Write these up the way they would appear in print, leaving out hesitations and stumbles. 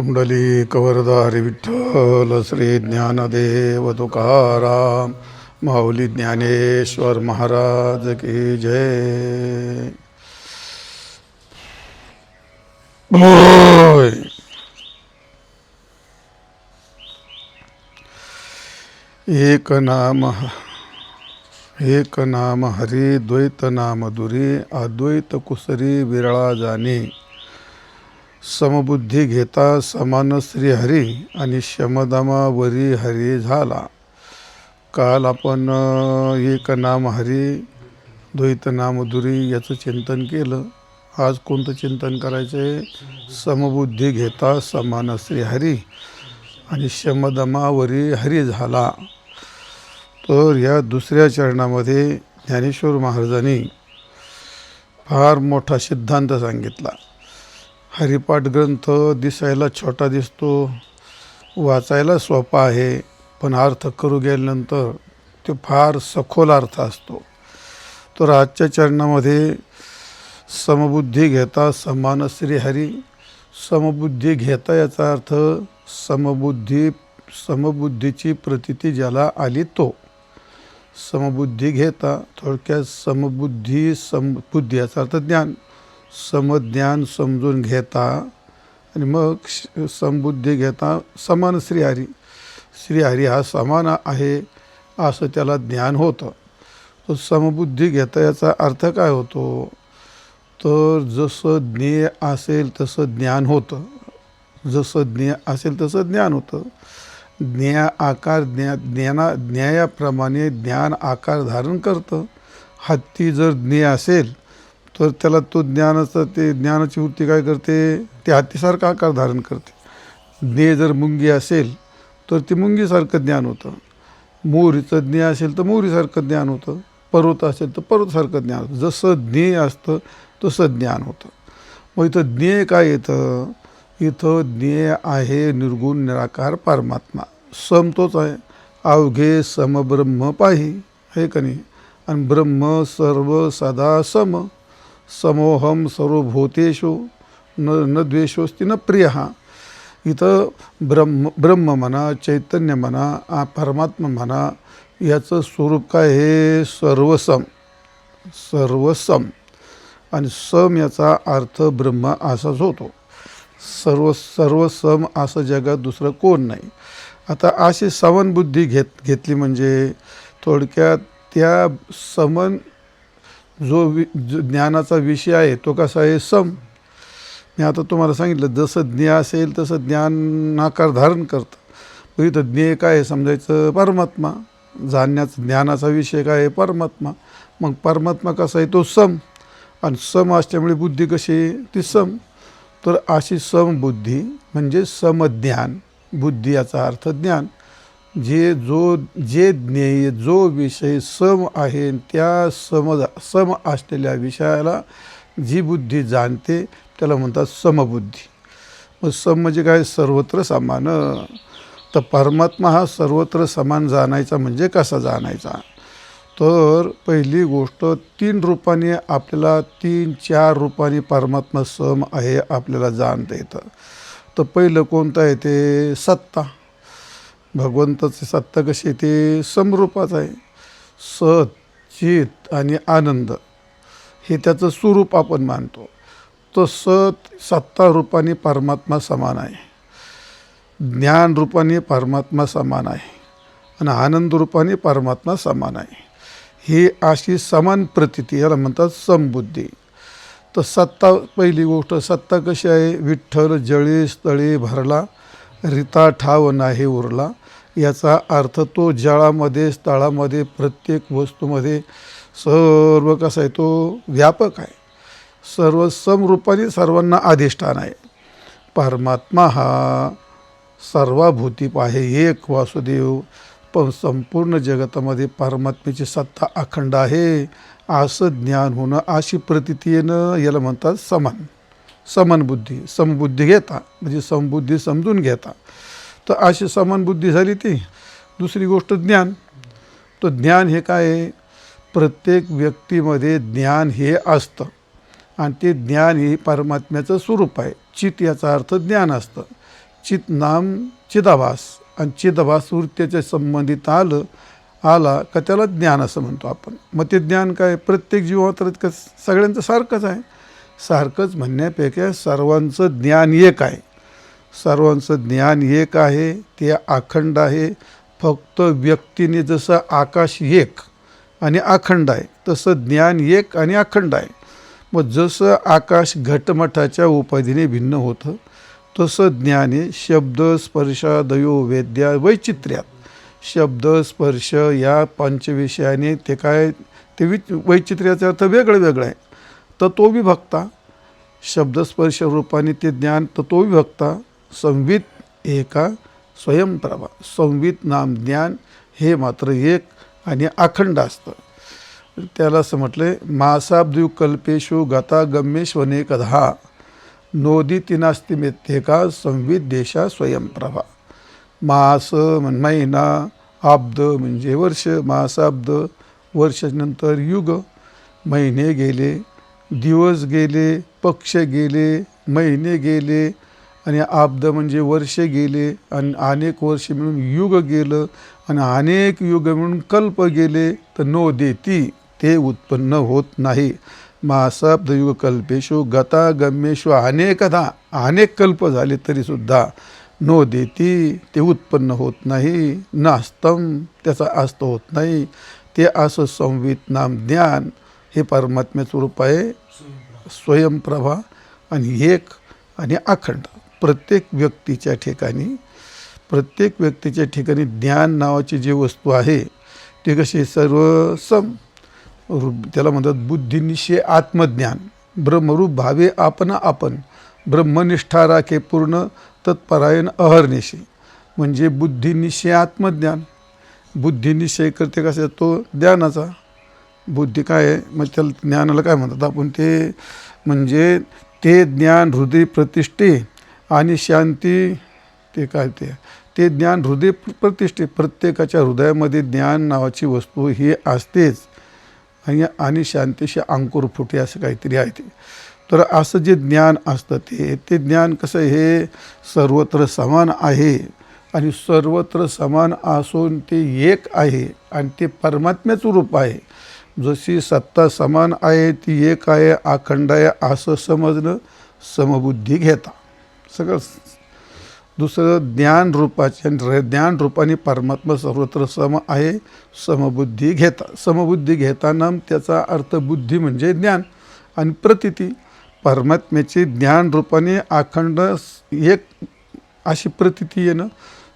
कुंडलिक वरदारी विठ्ठल श्री ज्ञानदेव तुकाराम माऊली ज्ञानेश्वर महाराज की जय. होय. एक नाम हरी द्वैत नाम दुरी अद्वैत कुसरी विरळा जाणे. समबुद्धी घेता समान श्री हरी आणि शमदमावरी हरी झाला. काल आपण एक नाम हरी द्वैत नाम दुरी याचं चिंतन केलं. आज कोणतं चिंतन करायचं आहे? समबुद्धी घेता समान श्री हरी आणि शमदमावरी हरी झाला. तर या दुसऱ्या चरणामध्ये ज्ञानेश्वर महाराजांनी फार मोठा सिद्धांत सांगितला. हरिपाठ ग्रंथ दिसायला छोटा दिसतो, वाचायला सोपा आहे, पण अर्थ करू गेल्यानंतर ते फार सखोल अर्थ असतो. तर आजच्या चरणामध्ये समबुद्धी घेता समान श्री हरी. समबुद्धी घेता याचा अर्थ समबुद्धीची प्रतीती ज्याला आली तो. समबुद्धी घेता थोडक्यात समबुद्धी याचा अर्थ ज्ञान. समज्ञान समजून घेता आणि मग समबुद्धी घेता समान श्रीहरी. श्रीहरी हा समान आहे असं त्याला ज्ञान होतं. तर समबुद्धी घेता याचा अर्थ काय होतो? तर जसं ज्ञेय असेल तसं ज्ञान होतं. जसं ज्ञेय असेल तसं ज्ञान होतं. न्यायाप्रमाणे ज्ञान आकार धारण करतं. हत्ती जर ज्ञेय असेल तर त्याला तो ज्ञानाची वृत्ती काय करते? ते हत्तीसारखा आकार धारण करते. ज्ञेय जर मुंगी असेल तर ती मुंगीसारखं ज्ञान होतं. मोरीचं ज्ञेय असेल तर मोरीसारखं ज्ञान होतं. पर्वत असेल तर पर्वतासारखं ज्ञान होतं. जसं ज्ञेय असतं तसं ज्ञान होतं. मग इथं ज्ञेय काय येतं? इथं ज्ञेय आहे निर्गुण निराकार परमात्मा. सम तोच आहे. अवघे समब्रह्म पाही आहे का नाही? आणि ब्रह्म सर्व सदा सम. समोहम सर्वभूतेषु न द्वेषोस्ति न प्रिय. इथं ब्रह्म म्हणा, चैतन्य म्हणा, परमात्मा म्हणा, याचं स्वरूप काय आहे? सर्वसम. सर्वसम. आणि सम याचा अर्थ ब्रह्म असाच होतो. सर्वसम असं जगात दुसरं कोण नाही. आता अशी समनबुद्धी घेतली म्हणजे थोडक्यात त्या समन जो ज्ञानाचा विषय आहे तो कसा आहे? सम. मी आता तुम्हाला सांगितलं जसं ज्ञेय असेल तसं ज्ञान आकार धारण करतं. मग इथं ज्ञेय काय आहे समजायचं? परमात्मा. ज्ञानाचा विषय काय आहे? परमात्मा. मग परमात्मा कसा आहे? तो सम. आणि सम असल्यामुळे बुद्धी कशी आहे? ती सम. तर अशी समबुद्धी म्हणजे समज्ञान. बुद्धी याचा अर्थ ज्ञान. जे ज्ञेय जो विषय सम आहे त्या सम असलेल्या विषयाला जी बुद्धी जाणते त्याला म्हणतात समबुद्धी. मग सम म्हणजे काय? सर्वत्र समान. तर परमात्मा हा सर्वत्र समान जाणायचा म्हणजे कसा जाणायचा? तर पहिली गोष्ट 3 रूपाने आपल्याला 3-4 रूपाने परमात्मा सम आहे आपल्याला जाणता येतं. तर पहिलं कोणतं आहे? ते सत्ता. भगवंताची सत्ता कशी आहे? ते समरूपाच आहे. सत, चित आणि आनंद हे त्याचं स्वरूप आपण मानतो. तर सत्ता रूपाने परमात्मा समान आहे. ज्ञान रूपाने परमात्मा समान आहे. आणि आनंद रूपाने परमात्मा समान आहे. ही अशी समान प्रतीती याला म्हणतात समबुद्धी. तर सत्ता पहिली गोष्ट सत्ता कशी आहे? विठ्ठल जळी स्थळी भरला रिता ठाव नाही उरला. याचा अर्थ तो जळामध्ये स्थळामध्ये प्रत्येक वस्तूमध्ये सर्व कसा आहे? तो व्यापक आहे. सर्व समरूपाने सर्वांना अधिष्ठान आहे. परमात्मा हा सर्वभूती आहे एक वासुदेव. पण संपूर्ण जगतामध्ये परमात्म्याची सत्ता अखंड आहे असं ज्ञान होणं, अशी प्रतीती येणं याला म्हणतात समनबुद्धी. समबुद्धी घेता म्हणजे समबुद्धी समजून घेता. तर अशी समनबुद्धी झाली ती. दुसरी गोष्ट ज्ञान. तर ज्ञान हे काय आहे? प्रत्येक व्यक्तीमध्ये ज्ञान हे असतं आणि ते ज्ञान हे परमात्म्याचं स्वरूप आहे. चित याचा अर्थ ज्ञान असतं. चित नाम चिदाभास, आणि चिदाभास वृत्तीच्या संबंधित आला का त्याला ज्ञान असं म्हणतो आपण. मग ते ज्ञान काय, प्रत्येक जीवात सगळ्यांचं सारखंच आहे. सारखंच म्हणण्यापेक्षा सर्वांचं ज्ञान एक आहे. सर्वांचं ज्ञान एक आहे, ते अखंड आहे. फक्त व्यक्तीने जसं आकाश एक आणि अखंड आहे तसं ज्ञान एक आणि अखंड आहे. मग जसं आकाश घटमठाच्या उपाधीने भिन्न होतं तसं ज्ञान हे शब्द स्पर्शादयो वेद्या वैचित्र्यात. शब्द स्पर्श या पंचविषयाने ते काय, ते वैचित्र्याचा अर्थ वेगळं वेगळं आहे. तत्वविभक्ता, शब्दस्पर्श रूपाने ते ज्ञान तत्वविभक्ता. संवित एका स्वयंप्रभा. संवित नाम ज्ञान हे मात्र एक आणि अखंड असतं. त्याला असं म्हटलं, मासाब्दू कल्पेशु गता गम्येश्वनेकधा नोदिती नास्ति मेत्येका संवित देशा स्वयंप्रभा. मास महिना, आब्द म्हणजे वर्ष, मासाब्द वर्षानंतर युग, महिने गेले, दिवस गेले, पक्ष गेले, महिने गेले, आणि आब्द म्हणजे वर्ष गेले, आणि अनेक वर्ष मिळून युग गेलं, आणि अनेक युग मिळून कल्प गेले. तर नो देती ते उत्पन्न होत नाही. मासाब्द युग कल्पेशु गता गम्येशु अनेकदा, अनेक कल्प झाले तरीसुद्धा नो देती ते उत्पन्न होत नाही. नास्तम त्याचा अस्त होत नाही. ते असं संवित नाम ज्ञान हे परमात्म्याचं रूप आहे, स्वयंप्रभा आणि एक आणि अखंड. प्रत्येक व्यक्तीच्या ठिकाणी ज्ञान नावाची जी वस्तू आहे ती कशी सर्व सम, त्याला म्हणतात बुद्धिनिश्चय आत्मज्ञान. ब्रह्मरूप भावे आपण ब्रह्मनिष्ठा राखे पूर्ण तत्परायण अहर्निशी. म्हणजे बुद्धिनिश्चय आत्मज्ञान. बुद्धिनिश्चय करते कसा तो ज्ञानाचा. बुद्धी काय आहे, मग त्याला ज्ञानाला काय म्हणतात आपण, ते म्हणजे ते ज्ञान हृदय प्रतिष्ठे आणि शांती. ते काय ते ज्ञान हृदय प्रतिष्ठे. प्रत्येकाच्या हृदयामध्ये ज्ञान नावाची वस्तू ही असतेच, आणि शांतीशी अंकुर फुटे असं काहीतरी आहे ते. तर असं जे ज्ञान असतं ते ज्ञान कसं, हे सर्वत्र समान आहे, आणि सर्वत्र समान असून ते एक आहे, आणि ते परमात्म्याचं रूप आहे. जशी सत्ता समान आहे, ती एक आहे, अखंड आहे, असं समजणं समबुद्धी घेता. सगळं दुसरं ज्ञान रूपाने परमात्मा सर्वत्र सम आहे, समबुद्धी घेता. समबुद्धी घेताना त्याचा अर्थ बुद्धी म्हणजे ज्ञान आणि प्रतीती. परमात्म्याचे ज्ञान रूपाने अखंड एक अशी प्रतीती येणं.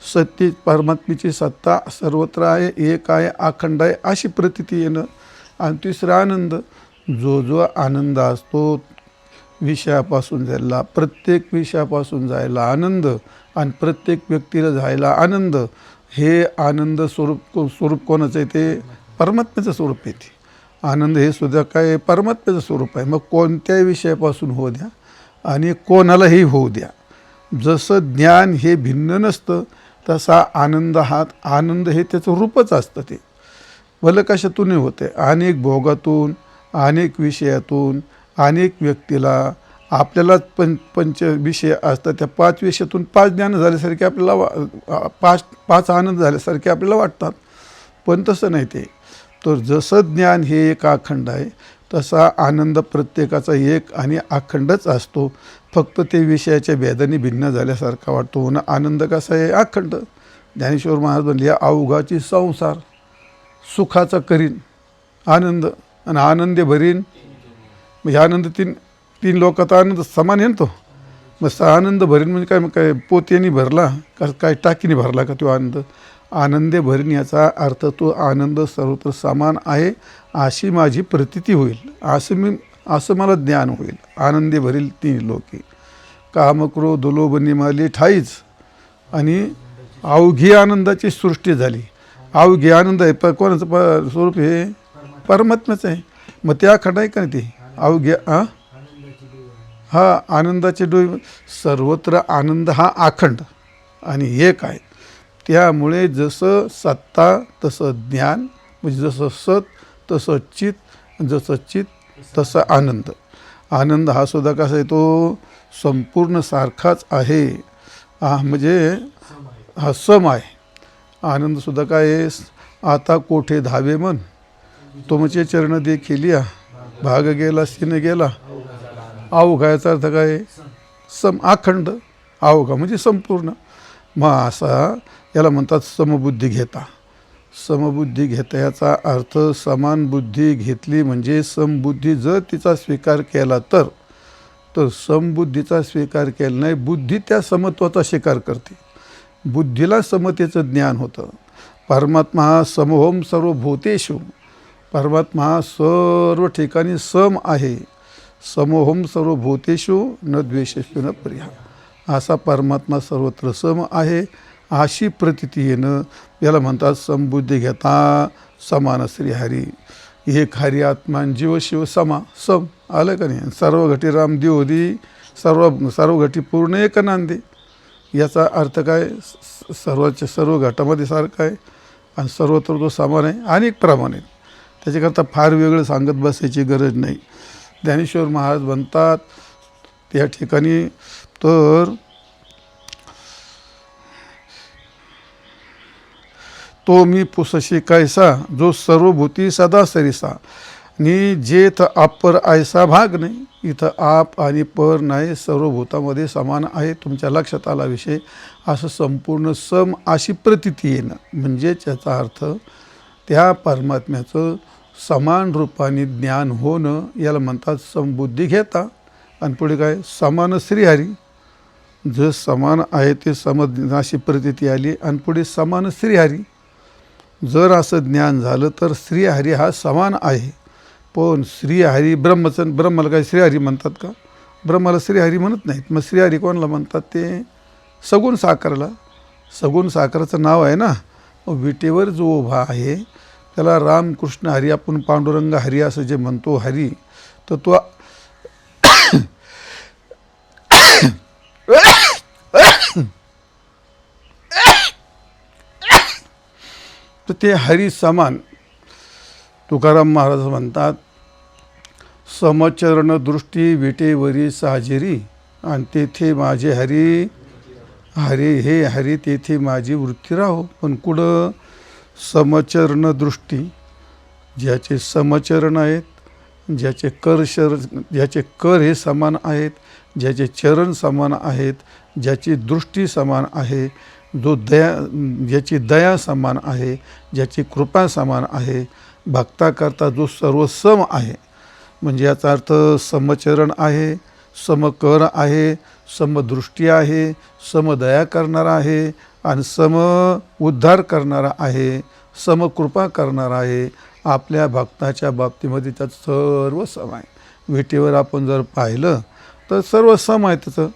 सत्य परमात्म्याची सत्ता सर्वत्र आहे, एक आहे, अखंड आहे अशी प्रतीती येणं. आणि तिसरा आनंद. जो आनंद असतो विषयापासून जायला, प्रत्येक विषयापासून जायला आनंद, आणि प्रत्येक व्यक्तीला जायला आनंद. हे आनंद स्वरूप कोणाचं आहे, ते परमात्म्याचं स्वरूप आहे. ते आनंद हे सुद्धा काय परमात्म्याचं स्वरूप आहे. मग कोणत्याही विषयापासून होऊ द्या आणि कोणालाही होऊ द्या. जसं ज्ञान हे भिन्न नसतं तसा आनंद हे त्याचं रूपच असतं. ते भलं कशातूनही होते, अनेक भोगातून, अनेक विषयातून, अनेक व्यक्तीला. आपल्याला पंच विषय असतात, त्या 5 विषयातून 5 ज्ञान झाल्यासारखे आपल्याला 5 आनंद झाल्यासारखे आपल्याला वाटतात, पण तसं नाही ते. तर जसं ज्ञान हे एक अखंड आहे तसा आनंद प्रत्येकाचा एक आणि अखंडच असतो. फक्त ते विषयाच्या भेदाने भिन्न झाल्यासारखा वाटतो. ना आनंद कसा आहे, अखंड. ज्ञानेश्वर महाराज म्हणले, अवघाची संसार सुखाचा करीन आनंद, आणि आनंदे भरीन. म्हणजे आनंद तीन लोकांचा आनंद समान आहे ना तो. मग आनंद भरीन म्हणजे काय पोत्याने भरला का, काय टाकीने भरला का तो आनंद. आनंदे भरीन याचा अर्थ तो आनंद सर्वत्र समान आहे अशी माझी प्रतीती होईल, असं मला ज्ञान होईल. आनंदे भरील 3 लोके, काम क्रोध लोभ निमाले ठाईच. आणि अवघी आनंदाची सृष्टी झाली. अवघी आनंद आहे कोणाचं स्वरूप, हे परमात्म्याचं आहे. मग त्या अखंड आहे का ते अवघ्या आनंदाचे डोळे. सर्वत्र आनंद हा अखंड आणि एक आहे. त्यामुळे जसं सत्ता तसं ज्ञान, म्हणजे जसं सत तसं चित, जसं चित तसं आनंद. आनंद हा सुद्धा कसा आहे, तो संपूर्ण सारखाच आहे. म्हणजे हा सम आहे. आनंदसुद्धा काय आहे, आता कोठे धावे मन तुमचे चरण देखील या, भाग गेला सिने गेला. अवघाचा अर्थ काय, सम अखंड, अवघा म्हणजे संपूर्ण. मग असा याला म्हणतात समबुद्धी घेता. समबुद्धी घेता याचा अर्थ समान बुद्धी घेतली म्हणजे समबुद्धी जर तिचा स्वीकार केला तर समबुद्धीचा स्वीकार केला नाही, बुद्धी त्या समत्वाचा स्वीकार करते. बुद्धीला समतेचं ज्ञान होतं. परमात्मा हा समहोम सर्व भूतेषु, परमात्मा हा सर्व ठिकाणी सम आहे. समहोम सर्व भूतेषु न द्वेषेषु न परिहा. असा परमात्मा सर्वत्र सम आहे, अशी प्रतीती येणं याला म्हणतात समबुद्धी घेता समान श्रीहरी. एक हरी आत्मा जीव शिव समा. सम आलं का नाही. सर्व घटी राम दिवोदी, सर्व घटी पूर्ण एक नांदे. याचा अर्थ काय, सर्वच्या सर्व घटामध्ये सारखा आहे आणि सर्वत्र तो समान आहे, अनेक प्रमाणे. त्याच्याकरता फार वेगळं सांगत बसायची गरज नाही. ज्ञानेश्वर महाराज म्हणतात त्या ठिकाणी, तर तो मी पुसशी कैसा जो सर्वभूती सदा सरिसा, नि जेथ अपर ऐसा भाग नाही. इथं आप आणि पर नाही, सर्वभूतामध्ये समान आहे. तुमच्या लक्षात आला विषय. असं संपूर्ण सम अशी प्रतीती येणं म्हणजे याचा अर्थ त्या परमात्म्याचं समान रूपाने ज्ञान होणं याला म्हणतात समबुद्धी घेता. आणि पुढे काय, समान श्रीहरी. जे समान आहे ते अशी प्रतीती आली. आणि पुढे समान श्रीहरी. जर असं ज्ञान झालं तर श्रीहरी हा समान आहे. पण श्रीहरी ब्रह्माला काय श्रीहरी म्हणतात का? ब्रह्माला श्रीहरी म्हणत नाहीत. मग श्रीहरी कोणाला म्हणतात? ते सगुण साकारला. सगुण साकाराचं नाव आहे ना. विटेवर जो उभा आहे त्याला रामकृष्ण हरी, आपण पांडुरंग हरी असं जे म्हणतो हरी, तर तो तर ते हरी समान. तुकाराम महाराज म्हणतात, समचरण दृष्टी विटेवरी साजेरी, आणि तेथे माझे हरी, हरी हे हरी तेथे माझी वृत्ती राहो. पण कुठं समचरण दृष्टी, ज्याचे समचरण आहेत, ज्याचे कर हे समान आहेत, ज्याचे चरण समान आहेत, ज्याची दृष्टी समान आहे, ज्याची दया समान आहे, ज्याची कृपा समान आहे, भक्ताकरता जो सर्व सम आहे. म्हणजे याचा अर्थ समचरण आहे, समकर आहे, समदृष्टी आहे, समदया करणारा आहे, आणि सम उद्धार करणारा आहे, समकृपा करणारा आहे. आपल्या भक्ताच्या बाबतीमध्ये त्यात सर्व सम आहे. विटेवर आपण जर पाहिलं तर सर्व सम आहे. त्याचं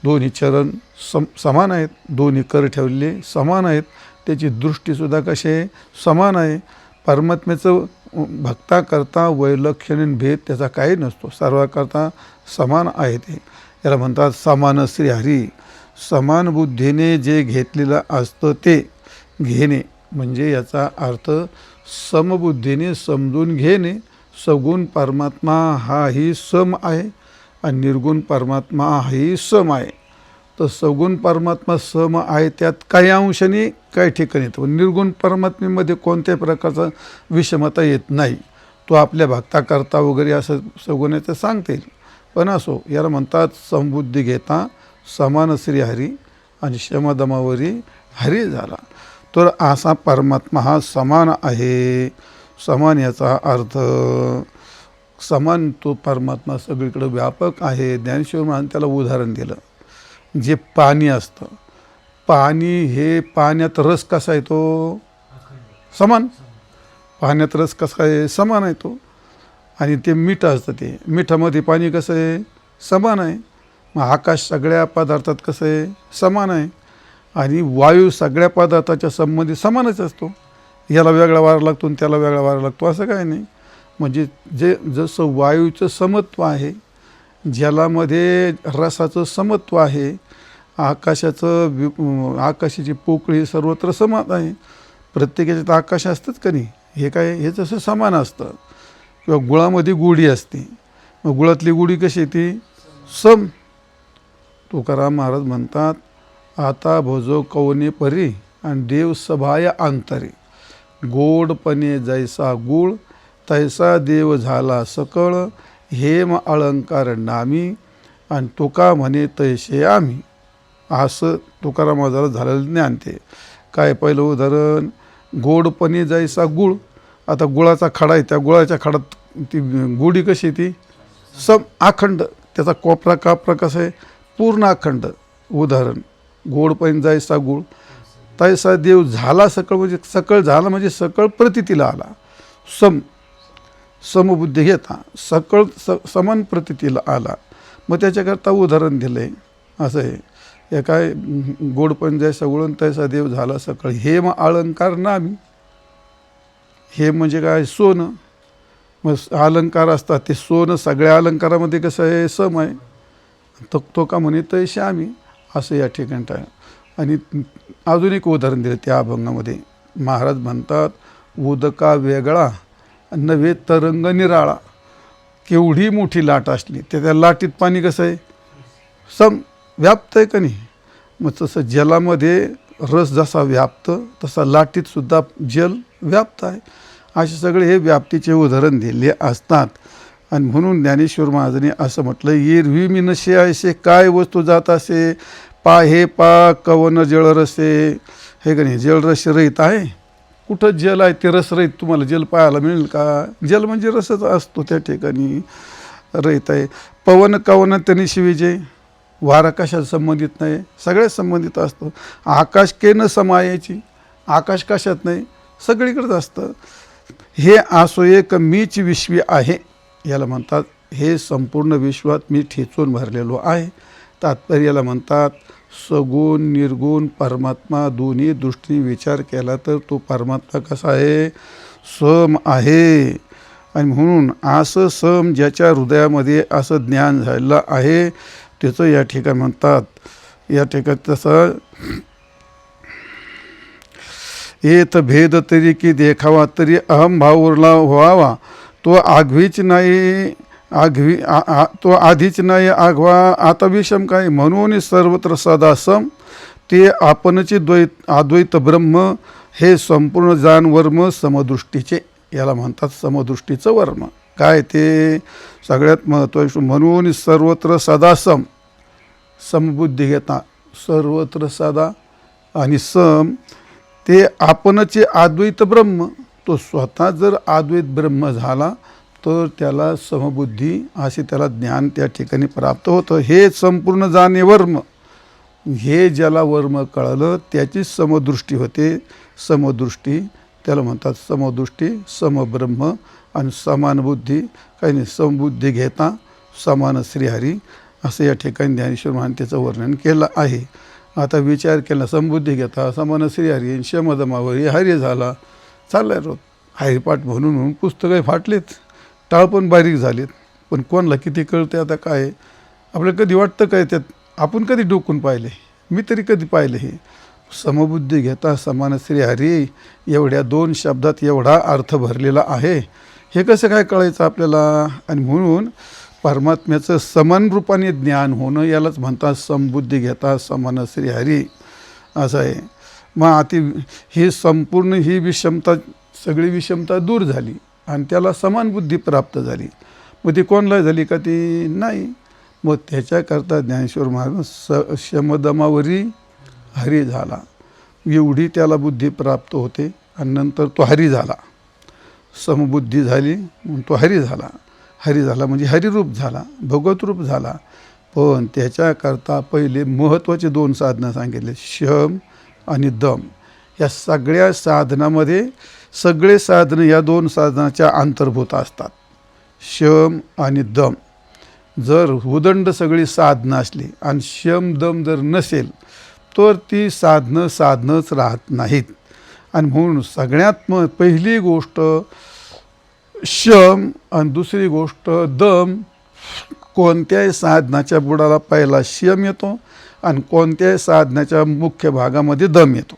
दोन्ही चरण समान आहेत, दोन्ही कर ठेवलेले समान आहेत, त्याची दृष्टीसुद्धा कशी आहे, समान आहे. परमात्म्याचं भक्ताकरता वैलक्षण्य भेद त्याचा काही नसतो, सर्वाकरता समान आहे. ते याला म्हणतात समान श्रीहरी. समान बुद्धीने जे घेतलेलं असतं ते घेणे. म्हणजे याचा अर्थ समबुद्धीने समजून घेणे. सगुण परमात्मा हाही सम आहे आणि निर्गुण परमात्मा हाही सम आहे. तर सगुण परमात्मा सम आहे, त्यात काही अंशाने काही ठिकाणी येतो. निर्गुण परमात्मेमध्ये कोणत्याही प्रकारचा विषमता येत नाही. तो आपल्या भक्ताकरता वगैरे असं सगुणाचं सांगता येईल. पण असो, याला म्हणतात समबुद्धी घेता समान श्रीहरी, आणि शमदमावरी हरी झाला. तर असा परमात्मा हा समान आहे. समान याचा अर्थ समान तो परमात्मा सगळीकडे व्यापक आहे. ज्ञानेश्वर महाराज त्याला उदाहरण दिलं. जे पाणी असतं, पाणी हे पाण्यात रस कसा येतो, समान. पाण्यात रस कसा आहे, समान आहे तो. आणि ते मीठ असतं, ते मिठामध्ये पाणी कसं आहे, समान आहे. मग आकाश सगळ्या पदार्थात कसं आहे, समान आहे. आणि वायू सगळ्या पदार्थाच्या संबंधी समानच असतो. याला वेगळा वारा लागतो आणि त्याला वेगळा वारा लागतो असं काय नाही. म्हणजे जसं वायूचं समत्व आहे, जलामध्ये रसाचं समत्व आहे, आकाशाची पोकळी सर्वत्र समान आहे. प्रत्येकाच्यात आकाश असतंच का नाही, हे काय हे जसं समान असतं. किंवा गुळामध्ये गुढी असते, मग गुळातली गुढी कशी येते, सम. तुकाराम महाराज म्हणतात आता भोजो कवने परी आणि देव सभाय अंतरी. गोडपणे जैसा गुळ तैसा देव झाला सकळ. हेम अलंकार नामी आणि तुका म्हणे तैसे आम्ही. असं तुकारामाला झालेलं ज्ञान ते. काय पहिलं उदाहरण, गोडपणे जैसा गुळ. आता गुळाचा खडा आहे, त्या गुळाच्या खडात ती गुढी कशी ती अखंड, त्याचा कोपरा कापरा कसा आहे पूर्ण अखंड. उदाहरण, गोडपणे जैसा गुळ तैसा देव झाला सकळ. म्हणजे सकळ झाला म्हणजे सकळ प्रतीतीला आला. समबुद्धी घेता सकळ समान प्रतीतीला आला. मग त्याच्याकरता उदाहरण दिलं आहे. असं आहे, हे काय, गोडपण जैसा गुळ तैसा देव झाला सकळ. हेम अलंकार नामी. हे म्हणजे काय, सोनं. मग अलंकार असतात ते सोनं. सगळ्या अलंकारामध्ये कसं आहे, सम आहे. तो का म्हणे तैसे आम्ही, असं या ठिकाणी आहे. आणि अजून एक उदाहरण दिलं त्या अभंगामध्ये. महाराज म्हणतात, उदका वेगळा नव्हे तरंग निराळा. केवढी मोठी लाट असली त्या लाटीत पाणी कसं आहे, व्याप्त आहे का नाही. मग तसं जलामध्ये रस जसा व्याप्त तसा लाटीतसुद्धा जल व्याप्त आहे. असे सगळे हे व्याप्तीचे उदाहरण दिले असतात. आणि म्हणून ज्ञानेश्वर महाराजांनी असं म्हटलं, एरवी मी नशे ऐसे काय वस्तू जात असे. हे कवन जळरसे. हे का नाही, जलरस रहित आहे. कुठं जल आहे ते रस रहित तुम्हाला जल पाहायला मिळेल का. जल म्हणजे रसच असतो, त्या ठिकाणी रहित आहे. पवन कवन त्यांनी शिविजे. वारा कशात संबंधित नाही, सगळ्यात संबंधित असतो. आकाश केनं समायाची. आकाश कशात नाही, सगळीकडेच असतं. हे असो एक मीच विश्वी आहे. याला म्हणतात, हे संपूर्ण विश्वात मी ठेचून भरलेलो आहे. तात्पर्याला म्हणतात, सगुण निर्गुण परमात्मा दोन्ही दृष्टी विचार केला तर तो परमात्मा कसा आहे, सम आहे. आणि म्हणून असं सम ज्याच्या हृदयामध्ये असं ज्ञान झालेलं आहे त्याचं या ठिकाणी म्हणतात, या ठिकाणी तसं येत भेद तरी की देखावा तरी अहम भाव उरला व्हावा. तो आघवीच नाही तो आधीच नाही आघवा आता विषम काय. म्हणून सर्वत्र सदा सम ते आपणचे अद्वैत ब्रह्म. हे संपूर्ण जाण वर्म समदृष्टीचे. याला म्हणतात समदृष्टीचं वर्म. काय ते सगळ्यात महत्त्वाचं. म्हणून सर्वत्र सदा सम. समबुद्धी घेता सर्वत्र सदा आणि सम ते आपणचे अद्वैत ब्रह्म. तो स्वतः जर अद्वैत ब्रह्म झाला तर त्याला समबुद्धी असे त्याला ज्ञान त्या ठिकाणी प्राप्त होतं. हे संपूर्ण जाणे वर्म. हे ज्याला वर्म कळलं त्याची समदृष्टी होते. समदृष्टी त्याला म्हणतात समदृष्टी, समब्रह्म आणि समान बुद्धी. काही नाही, समबुद्धी घेता समान श्रीहरी असं या ठिकाणी ज्ञानेश्वर महाराज त्याचं वर्णन केलं आहे. आता विचार केला, समबुद्धी घेता समान श्रीहरी शमदमावरी हरी झाला. चाललाय रोज हरिपाठ म्हणून पुस्तकं फाटलेत, टाळ पण बारीक झालेत. पण कोणाला किती कळते आता काय. आपल्याला कधी वाटतं काय त्यात, आपण कधी डोकून पाहिले, मी तरी कधी पाहिले. हे समबुद्धी घेता समान श्रीहरी एवढ्या दोन शब्दात एवढा अर्थ भरलेला आहे. हे कसं काय कळायचं आपल्याला. आणि म्हणून परमात्म्याचं समान रूपाने ज्ञान होणं यालाच म्हणतात समबुद्धी घेता समान श्रीहरी असं आहे. मग ही संपूर्ण ही विषमता, सगळी विषमता दूर झाली आणि त्याला समान बुद्धी प्राप्त झाली. मग ती कोणाला झाली का, ती नाही. मग त्याच्याकरता ज्ञानेश्वर महाराज शमदमावरी हरी झाला. एवढी त्याला बुद्धी प्राप्त होते आणि नंतर तो हरी झाला. समबुद्धी झाली म्हणून तो हरी झाला. हरी झाला म्हणजे हरिरूप झाला, भगवत रूप झाला. पण त्याच्याकरता पहिले महत्त्वाचे दोन साधनं सांगितले, शम आणि दम. या सगळ्या साधनामध्ये सगळे साधनं या दोन साधनाच्या अंतर्भूत असतात. शम आणि दम. जर उदंड सगळी साधनं असली आणि शम दम जर नसेल तर ती साधनंच राहत नाहीत. आणि म्हणून सगळ्यात पहिली गोष्ट शम आणि दुसरी गोष्ट दम. कोणत्याही साधनाच्या बुडाला पहिला शम येतो आणि कोणत्याही साधनाच्या मुख्य भागामध्ये दम येतो.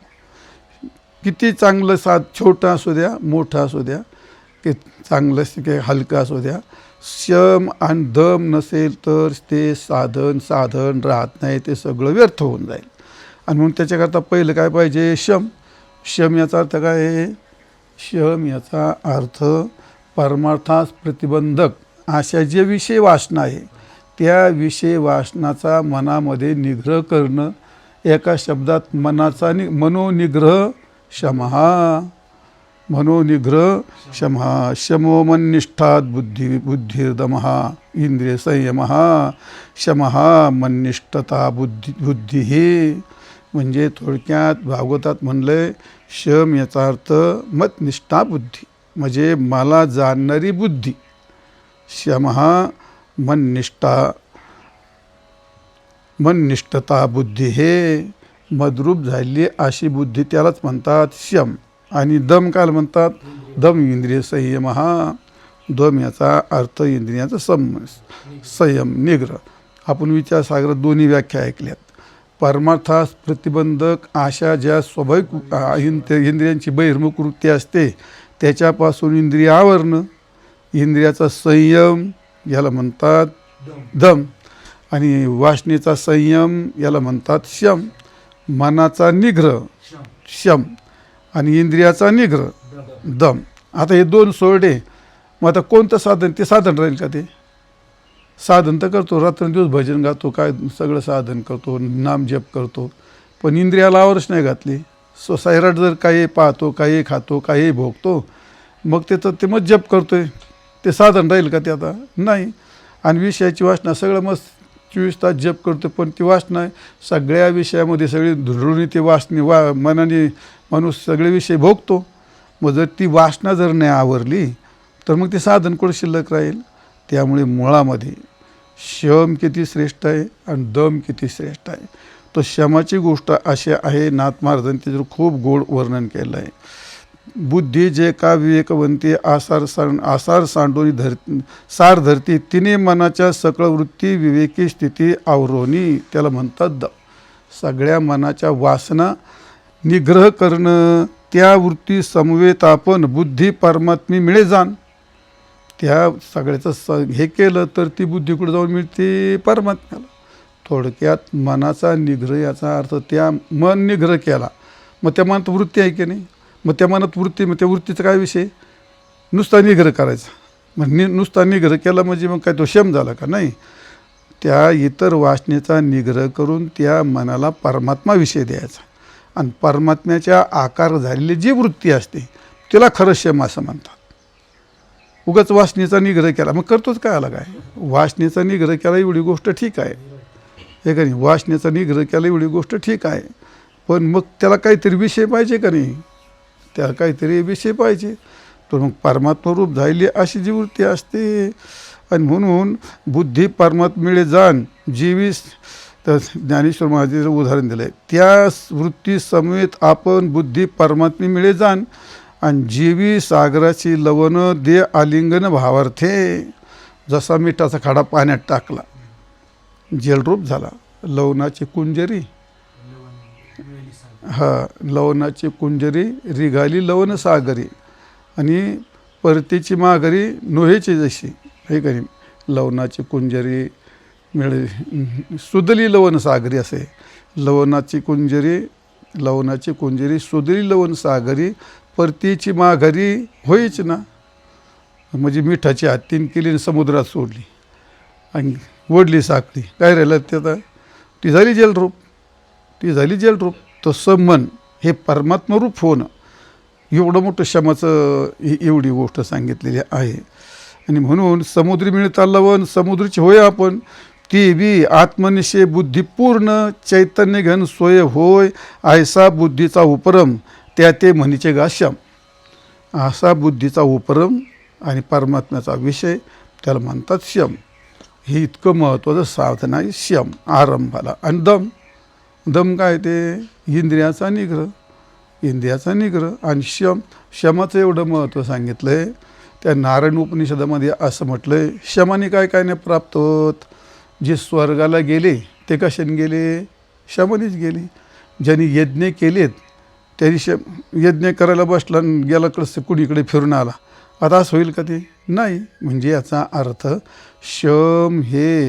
किती चांगलं छोटं असू द्या मोठं असू द्या, की चांगलं की हलकं असू द्या, शम आणि दम नसेल तर ते साधन राहत नाही, ते सगळं व्यर्थ होऊन जाईल. आणि म्हणून त्याच्याकरता पहिलं काय पाहिजे? शम. शम याचा अर्थ काय आहे? शम याचा अर्थ परमार्थास प्रतिबंधक अशा जे विषय वासना आहे त्या विषय वासनाचा मनामध्ये निग्रह करणं. एका शब्दात मनाचा मनोनिग्रह शमहा. मनोनिग्रह शमहा. शमो मन्निष्ठात बुद्धिर्दमहा इंद्रिय संयमहा शमहा मन्निष्ठता बुद्धी हे. म्हणजे थोडक्यात भागवतात म्हणलंय शम याचा अर्थ मतनिष्ठा बुद्धी, म्हणजे मला जाणणारी बुद्धी. शमहा मननिष्ठता बुद्धी हे. मद्रूप झाली अशी बुद्धी त्यालाच म्हणतात शम. आणि दम काय म्हणतात? दम इंद्रिय संयम हा. दम याचा अर्थ इंद्रियाचा संयम निग्रह. आपण विचारसागरात दोन्ही व्याख्या ऐकल्यात. परमार्थास प्रतिबंधक अशा ज्या स्वाभाविक इंद्रियांची बहिर्मुख वृत्ती असते त्याच्यापासून इंद्रिय आवरणं. इंद्रियाचा संयम याला म्हणतात दम. आणि वासनेचा संयम याला म्हणतात शम. मनाचा निग्रह शम आणि इंद्रियाचा निग्रह दम. आता हे दोन सोडे. मग आता कोणतं साधन? ते साधन राहील का? ते साधन तर करतो, रात्रंदिवस भजन गातो, काय सगळं साधन करतो, नाम जप करतो, पण इंद्रियाला आवरच नाही घातली. सैराट जर काही पाहतो, काही खातो, काही भोगतो, मग ते मग जप करतोय, ते साधन राहील का? ते आता नाही. आणि विषयाची वासना सगळं मस्त 24 तास जप करतो, पण ती वासना सगळ्या विषयामध्ये सगळी धुळून ती मनाने माणूस सगळे विषय भोगतो. मग जर ती वासना जर नाही आवरली तर मग ते साधन कुठं शिल्लक राहील? त्यामुळे मुळामध्ये शम किती श्रेष्ठ आहे आणि दम किती श्रेष्ठ आहे. तो शमाची गोष्ट अशी आहे, नाथ महाराजांनी त्याच्यावर खूप गोड वर्णन केलं आहे. बुद्धी जे का विवेकवंती आसार सांडोरी सार धरती तिने मनाच्या सकळ वृत्ती विवेकी स्थिती आवरोनी. त्याला म्हणतात दम. सगळ्या मनाच्या वासना निग्रह करणं. त्या वृत्ती समवेत आपण बुद्धी परमात्मी मिळे जाण. त्या सगळ्याचं हे केलं तर ती बुद्धी कुठं जाऊन मिळते? परमात्म्याला. थोडक्यात मनाचा निग्रह याचा अर्थ त्या मन निग्रह केला, मग त्या मनात वृत्ती आहे की नाही? मग त्या मनात वृत्ती, मग त्या वृत्तीचा काय विषय? नुसता निग्रह करायचा. मग नुसता निग्रह केला म्हणजे मग काय तो शम झाला का? नाही. त्या इतर वासनेचा निग्रह करून त्या मनाला परमात्मा विषय द्यायचा. आणि परमात्म्याच्या आकार झालेली जी वृत्ती असते तिला खरं शम असं म्हणतात. उगाच वासनेचा निग्रह केला मग करतोच काय आला? काय वासनेचा निग्रह केला एवढी गोष्ट ठीक आहे, हे का नाही? वासनेचा निग्रह केला एवढी गोष्ट ठीक आहे, पण मग त्याला काहीतरी विषय पाहिजे का नाही? त्याला काहीतरी विषय पाहिजे. तर मग परमात्मा रूप झाली अशी जी वृत्ती असते. आणि म्हणून बुद्धी परमात्मेळे जाण जीवीस. तर ज्ञानेश्वर महाराजांचं उदाहरण दिलं आहे. त्या वृत्ती समेत आपण बुद्धी परमात्मे मिळे जाण आणि जीवी सागराची लवणं दे आलिंगन भावार्थे. जसा मिठाचा खडा पाण्यात टाकला जलरूप झाला. लवणाची कुंजरी लवणाची कुंजरी रिगाली लवण सागरी आणि परतीची माघारी नोहेची जशी, हे का नाही? लवणाची कुंजरी मिळे सुदली लवण सागरी असे. लवणाची कुंजरी सुदली लवण सागरी परतीची माघारी होईच ना. म्हणजे मिठाची हातीन केली आणि समुद्रात सोडली आणि ओढली साखळी, काय राहिलं ते? आता ती झाली जलरूप. तसं मन हे परमात्मरूप होणं एवढं मोठं शमाचं एवढी गोष्ट सांगितलेली आहे. आणि म्हणून समुद्री मिळता लवण समुद्राची होय आपण. ती बी आत्मनिशय बुद्धिपूर्ण चैतन्य घन सोय होय. ऐसा बुद्धीचा उपरम त्या ते म्हणीचे गाश्याम. असा बुद्धीचा उपरम आणि परमात्म्याचा विषय त्याला म्हणतात शम. हे इतकं महत्त्वाचं साधन आहे शम आरंभाला. आणि दम काय? ते इंद्रियाचा निग्रह. आणि शमाचं एवढं महत्त्व सांगितलं आहे. त्या नारायण उपनिषदामध्ये असं म्हटलं आहे, शमाने काय नाही प्राप्त होत. जे स्वर्गाला गेले ते कशाने गेले? शमानेच गेले. ज्यांनी यज्ञ केलेत त्यांनी यज्ञ करायला बसला गेला कडे कुणीकडे फिरून आला, आता असं होईल का? ते नाही. म्हणजे याचा अर्थ शम हे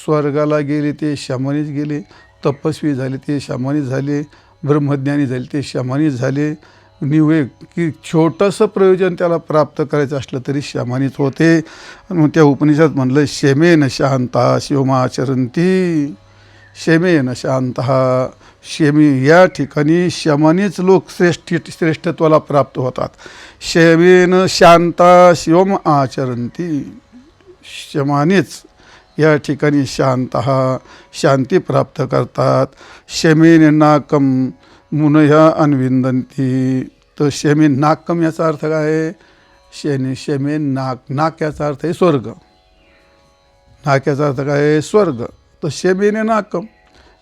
स्वर्गाला गेले ते शमानेच गेले. तपस्वी झाले ते शमानी झाले, ब्रह्मज्ञानी झाले ते शमानी झाले. निवे की छोटंसं प्रयोजन त्याला प्राप्त करायचं असलं तरी शमानीच होते. आणि मग त्या उपनिषद म्हणलं शमेन शांता शिवमाचरंती. शमेन शांता, शमी या ठिकाणी शमानीच लोक श्रेष्ठत्वाला प्राप्त होतात. शमेन शांता शिवम आचरंती, शमानीच या ठिकाणी शांत शांती प्राप्त करतात. शमेन नाकम मुनया अन्विंदंती. तर शमेन नाकम याचा अर्थ काय आहे? शमेन नाक, नाक याचा अर्थ आहे स्वर्ग. नाक याचा अर्थ काय आहे? स्वर्ग. तर शमेन नाकम,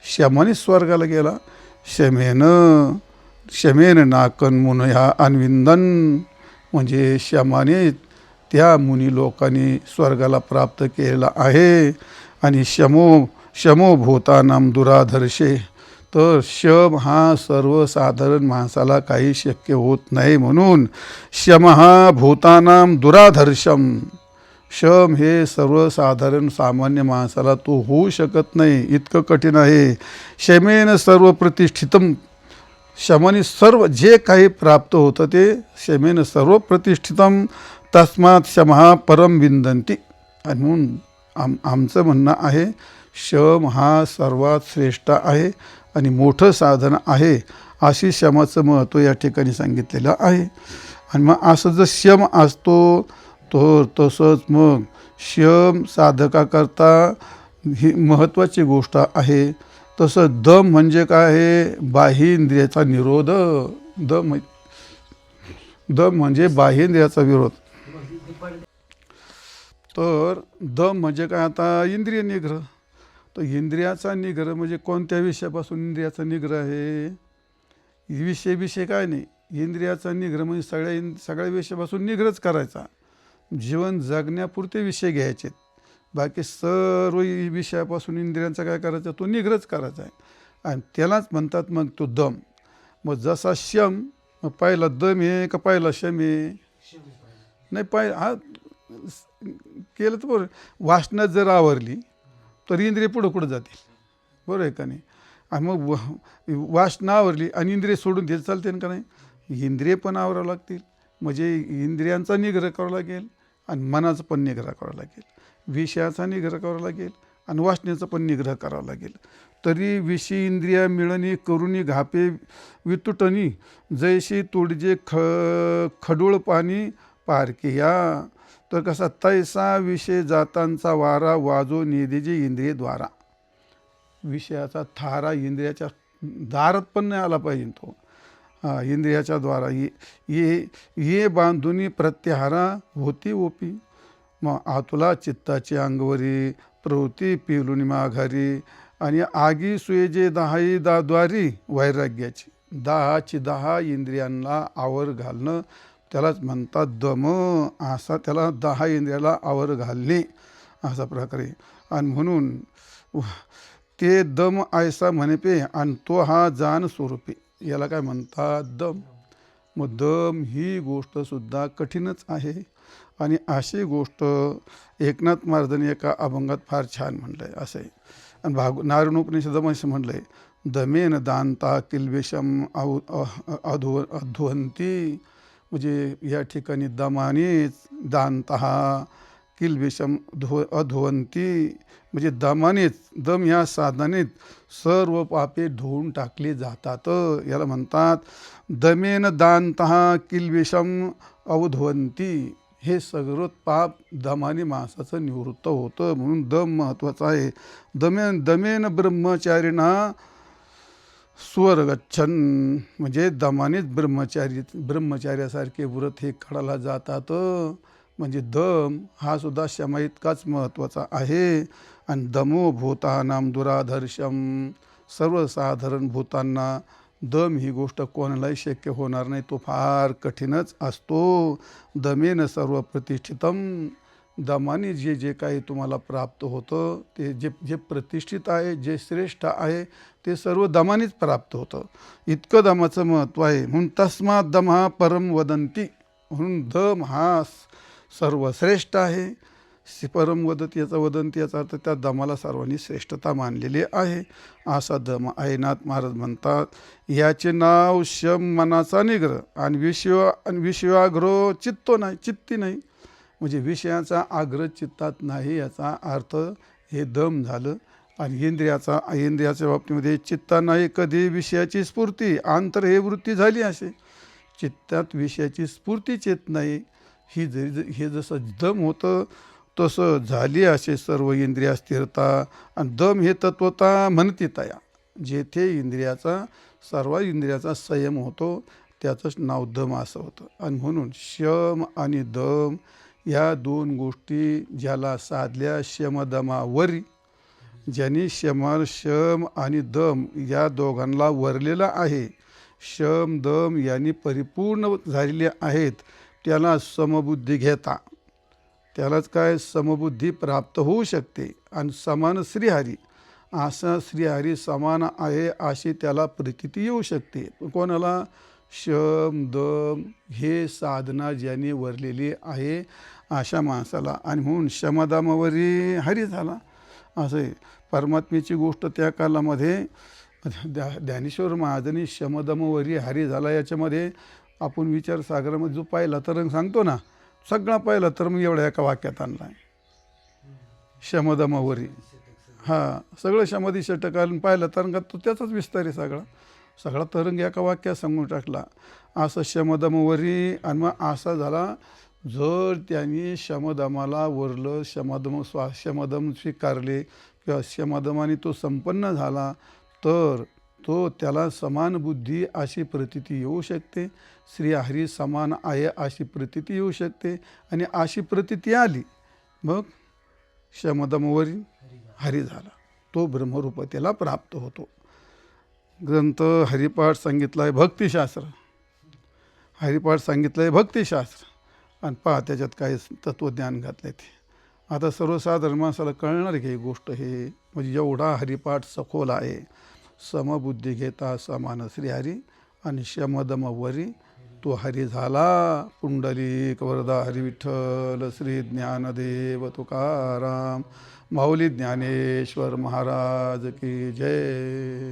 शमानी स्वर्गाला गेला. शमेन नाकन मुनया अन्विंदन, म्हणजे शमाने त्या मुनी लोकांनी स्वर्गाला प्राप्त केलेला आहे. आणि शमो भूतानाम दुराधर्षे, तर शम हा सर्वसाधारण माणसाला काही शक्य होत नाही, म्हणून शम हा भूतानाम दुराधर्षम. शम हे सर्वसाधारण सामान्य माणसाला तो होऊ शकत नाही, इतकं कठीण आहे. शमेन सर्व प्रतिष्ठितम, शमाने सर्व जे काही प्राप्त होतं ते शमेन सर्व प्रतिष्ठितम. तस्मात शमहा परम विंदंती. आणि म्हणून आमचं म्हणणं आहे शम हा सर्वात श्रेष्ठ आहे आणि मोठं साधन आहे, अशी शमाचं महत्त्व या ठिकाणी सांगितलेलं आहे. आणि मग असं जर शम असतो तर तसंच मग शम साधकाकरता ही महत्त्वाची गोष्ट आहे. तसं दम म्हणजे काय आहे? बाह्य इंद्रियाचा निरोध. दम म्हणजे बाह्य इंद्रियाचा विरोध. तर दम म्हणजे काय? आता इंद्रिय निग्रह. तर इंद्रियाचा निग्रह म्हणजे कोणत्या विषयापासून इंद्रियाचा निग्रह आहे? विषय काय नाही. इंद्रियाचा निग्रह म्हणजे सगळ्या विषयापासून निग्रहच करायचा. जीवन जगण्यापुरते विषय घ्यायचे, बाकी सर्व विषयापासून इंद्रियांचा काय करायचा? तो निग्रहच करायचा आहे. आणि त्यालाच म्हणतात मग तो दम. मग जसा शम, मग पहिला दम आहे का पहिला शम आहे? नाही, हा केलं तर बरोबर. वासना जर आवरली तर इंद्रिय पुढं जातील, बरोबर आहे का नाही? आणि मग वासना आवरली आणि इंद्रिय सोडून दिली चालते का नाही? इंद्रिय पण आवरावं लागतील, म्हणजे इंद्रियांचा निग्रह करावा लागेल आणि मनाचा पण निग्रह करावा लागेल, विषयाचा निग्रह करावा लागेल आणि वासनेचा पण निग्रह करावा लागेल. तरी विषय इंद्रिया मिळणी करुणी घापे वितुटणी, जैशी तोडजे खडूळ पाणी पारकिया. तर कसा? तैसा विषय जातांचा वारा वाजो निधीजी इंद्रिय द्वारा. विषयाचा थारा इंद्रियाच्या दारात पण नाही आला पाहिजे तो. इंद्रियाच्या द्वारा ये बांधुनी प्रत्याहारा होती ओपी. मग आतुला चित्ताची अंगवरी प्रवृत्ती पिलुनी माघारी. आणि आगी सुयेजे दहाई द्वारी वैराग्याची. 10 इंद्रियांना आवर घालणं त्यालाच म्हणतात दम. असा त्याला 10 इंद्रियाला आवर घालणे असा प्रकारे. आणि म्हणून ते दम ऐसा म्हणेपे आणि तो हा जाण स्वरूपे, याला काय म्हणतात? दम. मग दम ही गोष्टसुद्धा कठीणच आहे. आणि अशी गोष्ट एकनाथ महाराजांनी एका अभंगात फार छान म्हणलं आहे. असं आहे. आणि नारायण उपनिषदामध्ये म्हटलं आहे, दमेन दांता किल्वेशम अध्वंती. म्हणजे या ठिकाणी दमानेच दांतहा किल्वेशम अध्वंती, म्हणजे दमानेच, दम या साधनेत सर्व पापे धुवून टाकली जातात. याला म्हणतात दमेन दांतहा किल्वेशम अवध्वंती. हे सगळं पाप दमाने माणसाचं निवृत्त होतं, म्हणून दम महत्त्वाचा आहे. दमेन ब्रह्मचारिणा स्वर्गच्छन, म्हणजे दमानेच ब्रह्मचार्यासारखे व्रत हे काढायला जातात. म्हणजे दम हा सुद्धा शमा इतकाच महत्त्वाचा आहे. आणि दमो भूतानाम दुराधर्षम, सर्वसाधारण भूतांना दम ही गोष्ट कोणालाही शक्य होणार नाही, तो फार कठीणच असतो. दमेन सर्व प्रतिष्ठितम, दमाने जे काही तुम्हाला प्राप्त होतं ते जे प्रतिष्ठित आहे, जे श्रेष्ठ आहे ते सर्व दमानेच प्राप्त होतं. इतकं दमाचं महत्त्व आहे. म्हणून तस्मात दम हा परम वदंती, म्हणून दम हा सर्वश्रेष्ठ आहे. परम वदत याचा वदंती याचा अर्थ त्या दमाला सर्वांनी श्रेष्ठता मानलेली आहे. असा दम आईनाथ महाराज म्हणतात. याचे नाव शम मनाचा निग्रह आणि विषयाग्रह चित्तो नाही, चित्ती नाही, म्हणजे विषयाचा आग्रह चित्तात नाही याचा अर्थ हे दम झालं. आणि इंद्रियाच्या बाबतीमध्ये चित्ता नाही कधी विषयाची स्फूर्ती अंतर हे वृत्ती झाली असे. चित्तात विषयाची स्फूर्तीच येत नाही. हे जसं दम होतं तसं झाली असे सर्व इंद्रिया स्थिरता. आणि दम हे तत्वता म्हणती तया, जेथे सर्व इंद्रियाचा संयम होतो त्याचंच नाव दम असं होतं. आणि म्हणून शम आणि दम या दोन गोष्टी ज्याला साधल्या शमदमावरी, ज्यांनी शम आणि दम या दोघांना वरलेला आहे, शम दम यांनी परिपूर्ण झालेले आहेत, त्याला समबुद्धी घेता, त्यालाच काय समबुद्धी प्राप्त होऊ शकते. आणि समान श्रीहरी, असा श्रीहरी समान आहे अशी त्याला प्रतीती येऊ शकते. कोणाला? शम दम हे साधना ज्याने वरलेली आहे अशा माणसाला. आणि म्हणून शमदमावरी हरी झाला असे. परमात्मेची गोष्ट त्या कालामध्ये ज्ञानेश्वर महाराजांनी शमदमवरी हरी झाला याच्यामध्ये आपण विचारसागरामध्ये जो पाहिला तरंग सांगतो ना, सगळा पाहिला तर मग एवढ्या एका वाक्यात आणला आहे शमदमवरी. सगळं शमधी षटकाल पाहिलं तरंगात तो त्याचाच विस्तार आहे. सगळा तरंग एका वाक्यात सांगून टाकला. असं शमदमवरी. आणि मग असा झाला, जर त्यांनी शमदमाला वरलं, शमदम स्वीकारले किंवा शमदमाने तो संपन्न झाला, तर त्याला समान बुद्धी अशी प्रतीती येऊ शकते. श्रीहरी समान आहे अशी प्रतीती येऊ शकते. आणि अशी प्रतीती आली मग शमदमवरी हरी झाला, तो ब्रह्मरूप त्याला प्राप्त होतो. ग्रंथ हरिपाठ सांगितला आहे भक्तिशास्त्र, हरिपाठ सांगितलं आहे भक्तिशास्त्र. आणि पहा त्याच्यात काय तत्त्वज्ञान घातलं ते. आता सर्वसाधारण माणसाला कळणार की ही गोष्ट हे म्हणजे एवढा हरिपाठ सखोल आहे. समबुद्धी घेता समान श्रीहरी आणि शमदमवरी तो हरी झाला. पुंडलिक वरदा हरी विठ्ठल श्री ज्ञानदेव तुकाराम माऊली ज्ञानेश्वर महाराज की जय.